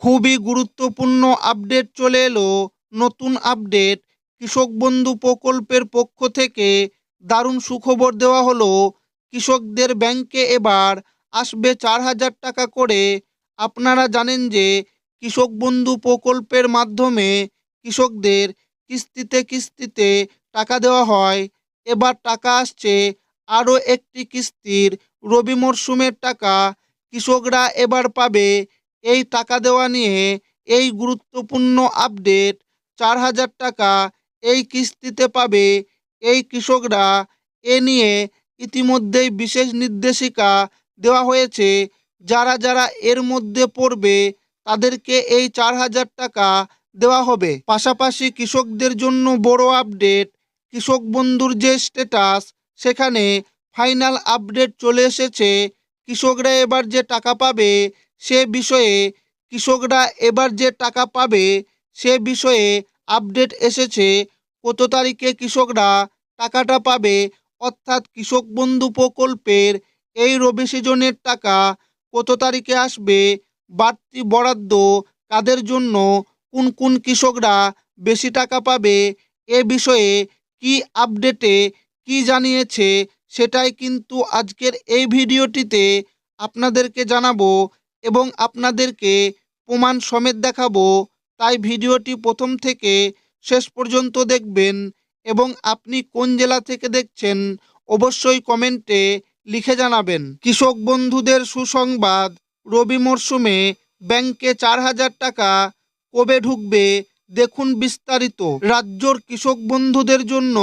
খুবই গুরুত্বপূর্ণ আপডেট চলে এলো। নতুন আপডেট, কৃষক বন্ধু প্রকল্পের পক্ষ থেকে দারুণ সুখবর দেওয়া হলো। কৃষকদের ব্যাংকে এবার আসবে 4,000 টাকা করে। আপনারা জানেন যে কৃষক বন্ধু প্রকল্পের মাধ্যমে কৃষকদের কিস্তিতে কিস্তিতে টাকা দেওয়া হয়। এবার টাকা আসছে আরও একটি কিস্তির, রবি মরশুমের টাকা কৃষকরা এবার পাবে। এই টাকা দেওয়া নিয়ে এই গুরুত্বপূর্ণ আপডেট, 4,000 টাকা এই কিস্তিতে পাবে এই কৃষকরা। এ নিয়ে ইতিমধ্যেই বিশেষ নির্দেশিকা দেওয়া হয়েছে। যারা যারা এর মধ্যে পড়বে তাদেরকে এই 4,000 টাকা দেওয়া হবে। পাশাপাশি কৃষকদের জন্য বড় আপডেট, কৃষক বন্ধুর যে স্ট্যাটাস সেখানে ফাইনাল আপডেট চলে এসেছে। কৃষকরা এবার যে টাকা পাবে সে বিষয়ে কৃষকরা এবার যে টাকা পাবে সে বিষয়ে আপডেট এসেছে। কত তারিখে কৃষকরা টাকাটা পাবে, অর্থাৎ কৃষক বন্ধু প্রকল্পের এই রবি সিজনের টাকা কত তারিখে আসবে, বাড়তি বরাদ্দ কাদের জন্য, কোন কোন কৃষকরা বেশি টাকা পাবে, এ বিষয়ে কি আপডেটে কি জানিয়েছে সেটাই কিন্তু আজকের এই ভিডিওটিতে আপনাদেরকে জানাবো এবং আপনাদেরকে প্রমাণ সমেত দেখাবো। তাই ভিডিওটি প্রথম থেকে শেষ পর্যন্ত দেখবেন এবং আপনি কোন জেলা থেকে দেখছেন অবশ্যই কমেন্টে লিখে জানাবেন। কৃষক বন্ধুদের সুসংবাদ, রবি মরশুমে ব্যাংকে 4,000 টাকা কবে ঢুকবে দেখুন বিস্তারিত। রাজ্যর কৃষক বন্ধুদের জন্য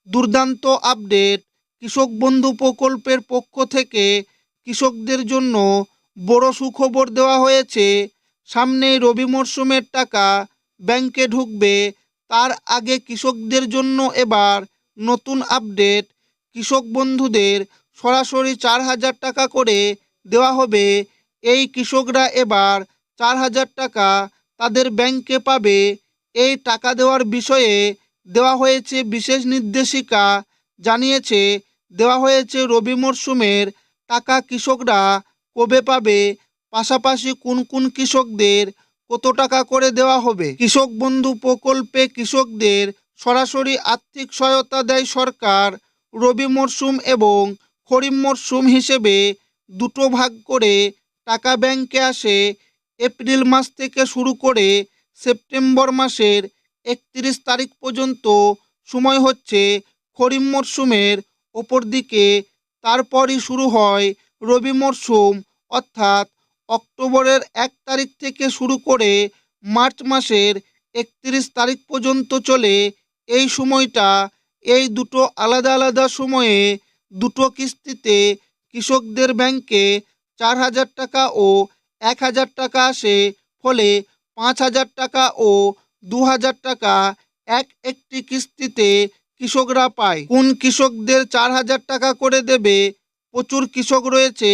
দুর্দান্ত আপডেট। কৃষক বন্ধু প্রকল্পের পক্ষ থেকে কৃষকদের জন্য বড় সুখবর দেওয়া হয়েছে। সামনেই রবি মরশুমের টাকা ব্যাংকে ঢুকবে, তার আগে কৃষকদের জন্য এবার নতুন আপডেট। কৃষক বন্ধুদের সরাসরি 4,000 টাকা করে দেওয়া হবে। এই কৃষকরা এবার 4,000 টাকা তাদের ব্যাংকে পাবে। এই টাকা দেওয়ার বিষয়ে দেওয়া হয়েছে বিশেষ নির্দেশিকা, জানিয়েছে দেওয়া হয়েছে রবি মরশুমের টাকা কৃষকরা কবে পাবে, পাশাপাশি কোন কোন কৃষকদের কত টাকা করে দেওয়া হবে। কৃষক বন্ধু প্রকল্পে কৃষকদের সরাসরি আর্থিক সহায়তা দেয় সরকার। রবি মরশুম এবং খরিফ মরশুম হিসেবে দুটো ভাগ করে টাকা ব্যাংকে আসে। এপ্রিল মাস থেকে শুরু করে সেপ্টেম্বর মাসের 31 তারিখ পর্যন্ত সময় হচ্ছে খরিফ মরশুমের ওপর দিকে। তারপরই শুরু হয় রবি মরশুম, অর্থাৎ অক্টোবরের 1 তারিখ থেকে শুরু করে মার্চ মাসের 31 তারিখ পর্যন্ত চলে এই সময়টা। এই দুটো আলাদা আলাদা সময়ে দুটো কিস্তিতে কৃষকদের ব্যাংকে 4,000 টাকা ও 1,000 টাকা আসে। ফলে 5,000 টাকা ও 2,000 টাকা একটি কিস্তিতে কৃষকরা পায়। কোন কৃষকদের 4,000 টাকা করে দেবে? প্রচুর কৃষক রয়েছে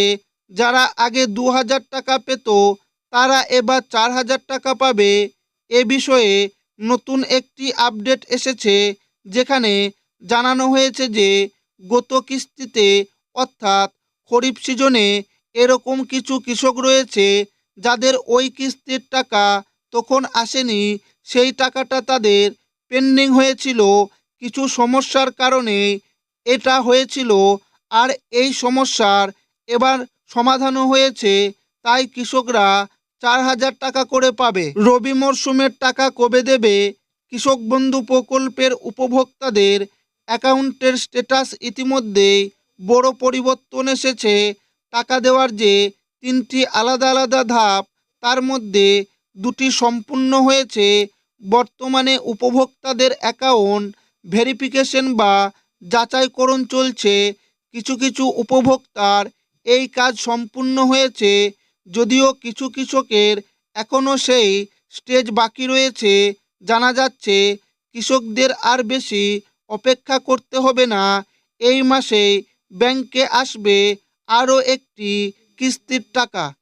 যারা আগে 2,000 টাকা পেত, তারা এবার 4,000 টাকা পাবে। এ বিষয়ে নতুন একটি আপডেট এসেছে, যেখানে জানানো হয়েছে যে গত কিস্তিতে অর্থাৎ খরিফ সিজনে এরকম কিছু কৃষক রয়েছে যাদের ওই কিস্তির টাকা তখন আসেনি। সেই টাকাটা তাদের পেন্ডিং হয়েছিল, কিছু সমস্যার কারণে এটা হয়েছিল। আর এই সমস্যার এবার সমাধানও হয়েছে, তাই কৃষকরা 4,000 টাকা করে পাবে। রবি মরশুমের টাকা কবে দেবে? কৃষক বন্ধু প্রকল্পের উপভোক্তাদের অ্যাকাউন্টের স্ট্যাটাস ইতিমধ্যেই বড় পরিবর্তন এসেছে। টাকা দেওয়ার যে 3টি আলাদা আলাদা ধাপ, তার মধ্যে 2টি সম্পূর্ণ হয়েছে। বর্তমানে উপভোক্তাদের অ্যাকাউন্ট ভেরিফিকেশন বা যাচাইকরণ চলছে। কিছু কিছু উপভোক্তার এই কাজ সম্পূর্ণ হয়েছে, যদিও কিছু কৃষকের এখনও সেই স্টেজ বাকি রয়েছে। জানা যাচ্ছে কৃষকদের আর বেশি অপেক্ষা করতে হবে না। এই মাসেই ব্যাংকে আসবে আরও একটি কিস্তির টাকা।